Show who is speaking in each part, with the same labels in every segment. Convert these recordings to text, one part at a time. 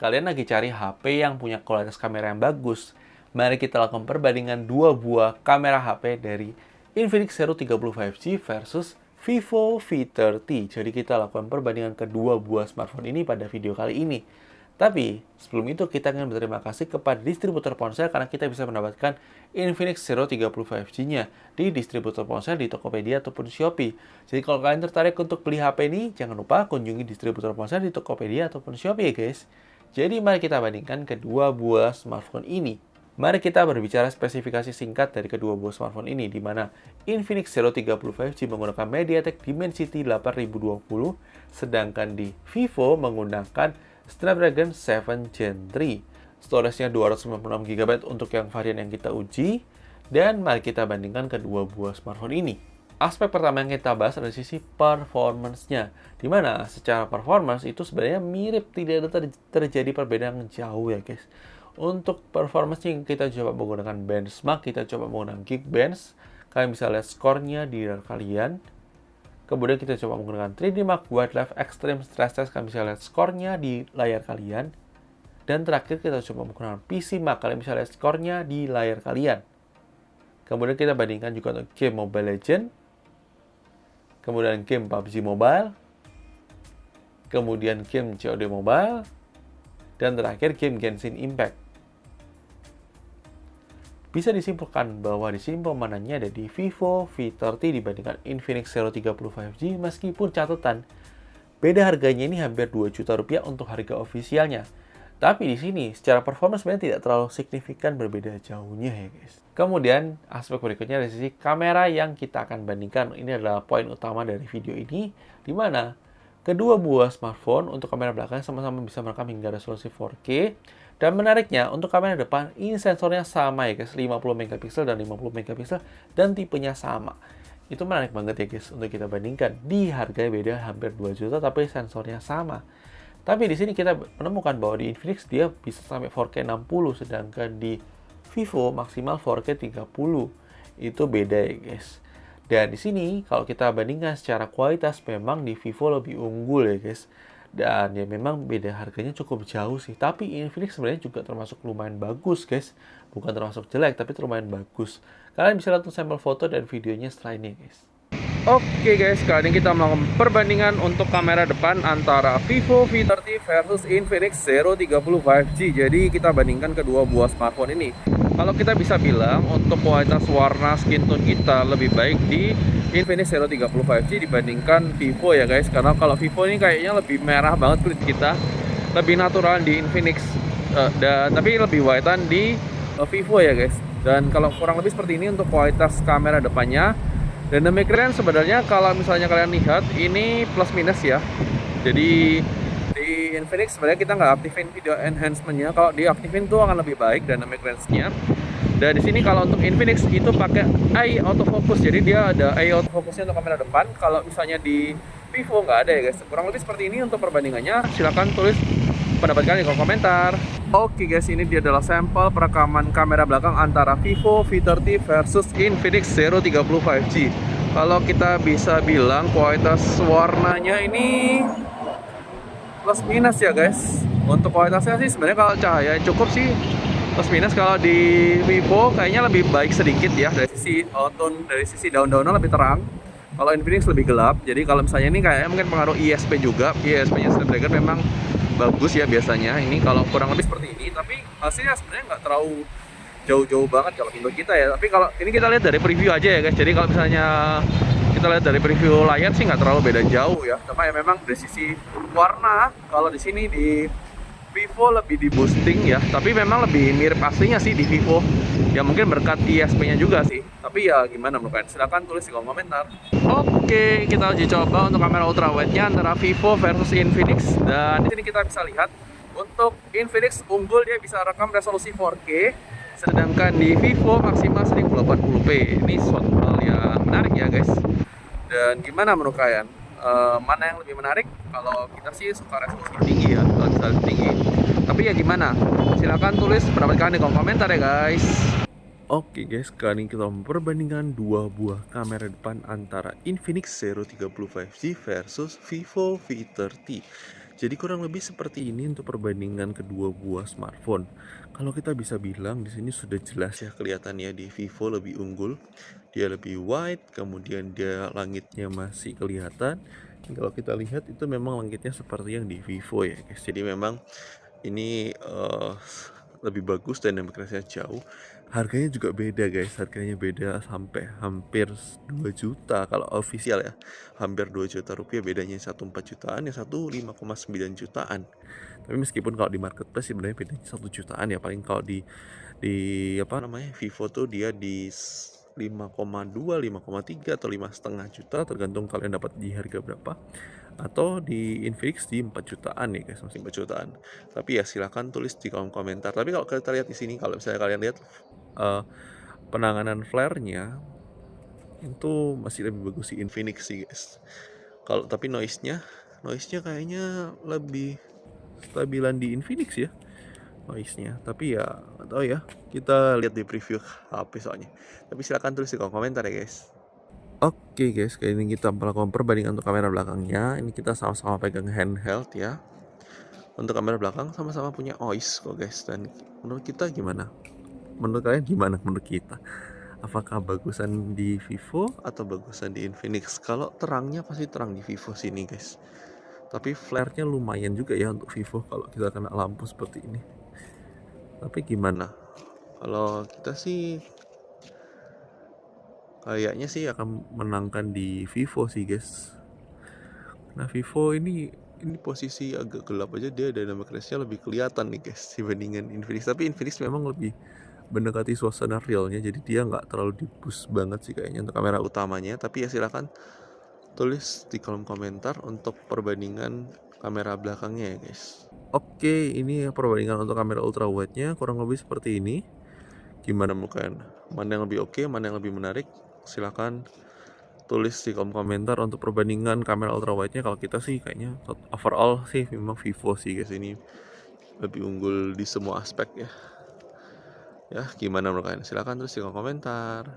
Speaker 1: kalian lagi cari HP yang punya kualitas kamera yang bagus, mari kita lakukan perbandingan dua buah kamera HP dari Infinix Zero 30 5G versus Vivo V30. Jadi kita lakukan perbandingan kedua buah smartphone ini pada video kali ini. Tapi sebelum itu kita ingin berterima kasih kepada distributor ponsel karena kita bisa mendapatkan Infinix Zero 30 5G-nya di distributor ponsel di Tokopedia ataupun Shopee. Jadi kalau kalian tertarik untuk beli HP ini, jangan lupa kunjungi distributor ponsel di Tokopedia ataupun Shopee ya guys. Jadi mari kita bandingkan kedua buah smartphone ini. Mari kita berbicara spesifikasi singkat dari kedua buah smartphone ini, di mana Infinix Zero 30 5G menggunakan MediaTek Dimensity 8020, sedangkan di Vivo menggunakan Snapdragon 7 Gen 3. Storage-nya 256 GB untuk yang varian yang kita uji. Dan mari kita bandingkan kedua buah smartphone ini. Aspek pertama yang kita bahas adalah sisi performance-nya. Dimana secara performance itu sebenarnya mirip, tidak ada terjadi perbedaan yang jauh ya guys. Untuk performance-nya kita coba menggunakan benchmark, kita coba menggunakan Geekbench. Kalian bisa lihat skornya di layar kalian. Kemudian kita coba menggunakan 3D Mark Wildlife Extreme Stress Test, kalian bisa lihat skornya di layar kalian. Dan terakhir kita coba menggunakan PC Mark, kalian bisa lihat skornya di layar kalian. Kemudian kita bandingkan juga untuk game Mobile Legends, kemudian game PUBG Mobile, kemudian game COD Mobile, dan terakhir game Genshin Impact. Bisa disimpulkan bahwa di sini pemenangnya ada di Vivo V30 dibandingkan Infinix Zero 30 5G, meskipun catatan beda harganya ini hampir 2 juta rupiah untuk harga ofisialnya. Tapi di sini secara performance sebenarnya tidak terlalu signifikan berbeda jauhnya ya guys. Kemudian aspek berikutnya dari sisi kamera yang kita akan bandingkan. Ini adalah poin utama dari video ini, di mana kedua buah smartphone untuk kamera belakang sama-sama bisa merekam hingga resolusi 4K. Dan menariknya, untuk kamera depan, ini sensornya sama ya guys, 50 megapiksel dan 50 megapiksel, dan tipenya sama. Itu menarik banget ya guys, untuk kita bandingkan. Di harga beda hampir 2 juta, tapi sensornya sama. Tapi di sini kita menemukan bahwa di Infinix dia bisa sampai 4K 60, sedangkan di Vivo maksimal 4K 30. Itu beda ya guys. Dan di sini, kalau kita bandingkan secara kualitas, memang di Vivo lebih unggul ya guys. Dan ya memang beda harganya cukup jauh sih. Tapi Infinix sebenarnya juga termasuk lumayan bagus guys. Bukan termasuk jelek, tapi lumayan bagus. Kalian bisa lihat sampel foto dan videonya setelah ini guys. Oke guys, kali ini kita melakukan perbandingan untuk kamera depan antara Vivo V30 versus Infinix Zero 30 5G. Jadi kita bandingkan kedua buah smartphone ini. Kalau kita bisa bilang untuk kualitas warna skin tone kita lebih baik di Infinix Zero 30 5G dibandingkan Vivo ya guys. Karena kalau Vivo ini kayaknya lebih merah banget kulit kita, lebih natural di Infinix, tapi lebih whitean di Vivo ya guys. Dan kalau kurang lebih seperti ini untuk kualitas kamera depannya. Dan demikian sebenarnya kalau misalnya kalian lihat ini plus minus ya. Jadi di Infinix sebenarnya kita nggak aktifin video enhancement-nya. Kalau diaktifin tuh akan lebih baik dynamic range-nya. Dan di sini kalau untuk Infinix itu pakai eye autofocus. Jadi dia ada eye autofocusnya untuk kamera depan. Kalau misalnya di Vivo nggak ada ya guys. Kurang lebih seperti ini untuk perbandingannya. Silahkan tulis pendapat kalian di kolom komentar. Oke guys, ini dia adalah sampel perekaman kamera belakang antara Vivo V30 versus Infinix Zero 30 5G. Kalau kita bisa bilang kualitas warnanya ini plus minus ya guys. Untuk kualitasnya sih sebenarnya kalau cahaya cukup sih plus minus. Kalau di Vivo kayaknya lebih baik sedikit ya, dari sisi tone, dari sisi daun-daunnya lebih terang. Kalau Infinix lebih gelap. Jadi kalau misalnya ini kayaknya mungkin pengaruh ISP juga. ISP-nya Snapdragon memang bagus ya biasanya. Ini kalau kurang lebih seperti ini, tapi hasilnya sebenarnya nggak terlalu jauh-jauh banget kalau untuk kita ya. Tapi kalau ini kita lihat dari preview aja ya guys. Jadi kalau misalnya kita lihat dari preview layar sih nggak terlalu beda jauh ya. Tapi ya memang dari sisi warna, kalau di sini di Vivo lebih di boosting ya. Tapi memang lebih mirip aslinya sih di Vivo. Ya mungkin berkat ISP-nya juga sih. Tapi ya gimana menurut kalian? Silahkan tulis di kolom komentar. Oke, kita uji coba untuk kamera ultrawide-nya antara Vivo versus Infinix. Dan di sini kita bisa lihat untuk Infinix unggul, dia bisa rekam resolusi 4K, sedangkan di Vivo maksimal 1080p. Ini suatu hal yang menarik ya guys. Dan gimana menurut kalian? Mana yang lebih menarik? Kalau kita sih suka resolusi tinggi ya, kalau bisa tinggi. Tapi ya gimana? Silahkan tulis pendapat kalian di kolom komentar ya guys. Oke guys, kali ini kita memperbandingkan dua buah kamera depan antara Infinix Zero 30 5G versus Vivo V30. Jadi kurang lebih seperti ini untuk perbandingan kedua buah smartphone. Kalau kita bisa bilang di sini sudah jelas ya kelihatannya di Vivo lebih unggul. Dia lebih wide, kemudian dia langitnya masih kelihatan. Dan kalau kita lihat itu memang langitnya seperti yang di Vivo ya guys. Jadi memang ini lebih bagus dan demokrasinya jauh. Harganya juga beda guys, harganya beda sampai hampir 2 juta kalau official ya. Hampir 2 juta rupiah, bedanya satu 4 jutaan, yang satu 5,9 jutaan. Tapi meskipun kalau di marketplace sebenarnya bedanya 1 jutaan ya, paling kalau di apa namanya Vivo tuh dia di 5,2, 5,3 atau 5,5 juta tergantung kalian dapat di harga berapa. Atau di Infinix di 4 jutaan nih guys, masih 4 jutaan. Tapi ya silahkan tulis di kolom komentar. Tapi kalau kita lihat di sini, kalau misalnya kalian lihat penanganan flare-nya itu masih lebih bagus di Infinix sih guys. Kalau tapi noise-nya kayaknya lebih stabilan di Infinix ya noise-nya. Tapi ya nggak tahu ya, kita lihat di preview HP soalnya. Tapi silahkan tulis di kolom komentar ya guys. Oke guys, kali ini kita melakukan perbandingan untuk kamera belakangnya. Ini kita sama-sama pegang handheld ya. Untuk kamera belakang sama-sama punya OIS kok guys. Dan menurut kita gimana? Menurut kalian gimana menurut kita? Apakah bagusan di Vivo atau bagusan di Infinix? Kalau terangnya pasti terang di Vivo sini guys. Tapi flare-nya lumayan juga ya untuk Vivo kalau kita kena lampu seperti ini. Tapi gimana? Kalau kita sih kayaknya sih akan menangkan di Vivo sih guys. Nah Vivo ini posisi agak gelap aja, dia dynamic range-nya lebih kelihatan nih guys dibandingkan Infinix. Tapi Infinix memang lebih mendekati suasana realnya, jadi dia nggak terlalu di-boost banget sih kayaknya untuk kamera utamanya. Tapi ya silahkan tulis di kolom komentar untuk perbandingan kamera belakangnya ya guys. Oke, ini perbandingan untuk kamera ultra wide-nya kurang lebih seperti ini. Gimana menurut kalian? Mana yang lebih oke, mana yang lebih menarik? Silahkan tulis di kolom komentar untuk perbandingan kamera ultra wide-nya. Kalau kita sih kayaknya overall sih memang Vivo sih guys, ini lebih unggul di semua aspek ya. Ya, gimana menurut kalian? Silahkan tulis di kolom komentar.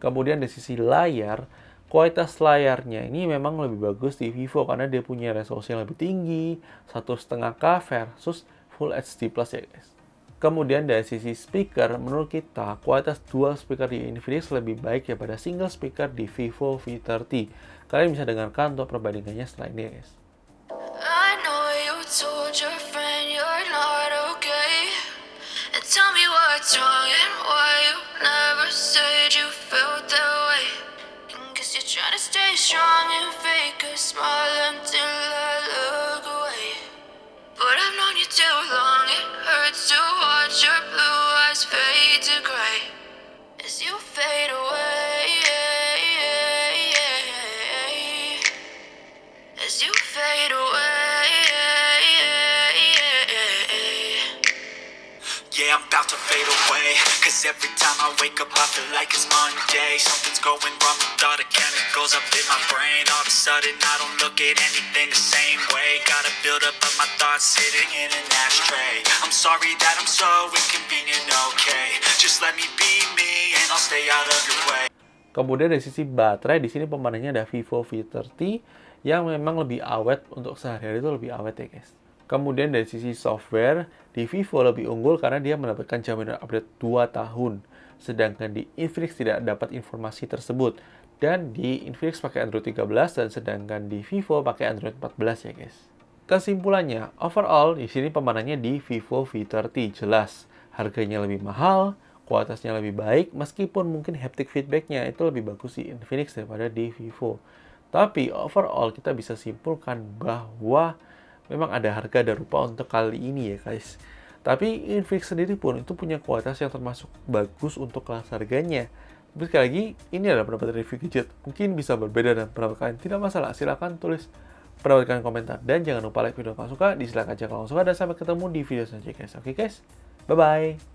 Speaker 1: Kemudian dari sisi layar, kualitas layarnya ini memang lebih bagus di Vivo karena dia punya resolusi yang lebih tinggi, 1,5K versus Full HD Plus ya guys. Kemudian dari sisi speaker, menurut kita kualitas dual speaker di Infinix lebih baik daripada single speaker di Vivo V30. Kalian bisa dengarkan untuk perbandingannya setelah ini ya guys.
Speaker 2: I know you told your friend you're not okay. And tell me what's wrong and why you never said you felt that way. Cause you're trying to stay strong and fake a smile until I look away. But I've known you too long, it hurts to watch your blue eyes fade to gray as you fade away. As you fade away.
Speaker 3: Yeah, I'm about to fade away. Cause every time I wake up I feel like it's Monday. Something's going wrong with all the chemicals up in my brain. All of a sudden I don't look at anything the same way. Gotta build up of my thoughts sitting in an ashtray. I'm sorry that I'm so inconvenient, okay. Just let me be me and I'll stay out of your way.
Speaker 1: Kemudian dari sisi baterai, di sini pemandangannya ada Vivo V30 yang memang lebih awet, untuk sehari-hari itu lebih awet ya guys. Kemudian dari sisi software, di Vivo lebih unggul karena dia mendapatkan jaminan update 2 tahun. Sedangkan di Infinix tidak dapat informasi tersebut. Dan di Infinix pakai Android 13 dan sedangkan di Vivo pakai Android 14 ya guys. Kesimpulannya, overall di sini pemenangnya di Vivo V30 jelas. Harganya lebih mahal, kualitasnya lebih baik, meskipun mungkin haptic feedback-nya itu lebih bagus di Infinix daripada di Vivo. Tapi overall kita bisa simpulkan bahwa memang ada harga dan rupa untuk kali ini ya guys. Tapi Infinix sendiri pun itu punya kualitas yang termasuk bagus untuk kelas harganya. Tapi sekali lagi, ini adalah pendapat review gadget. Mungkin bisa berbeda dan pendapat kalian tidak masalah. Silahkan tulis pendapat kalian komentar. Dan jangan lupa like video kalau suka, dislike aja kalau suka. Dan sampai ketemu di video selanjutnya guys. Oke guys, bye-bye.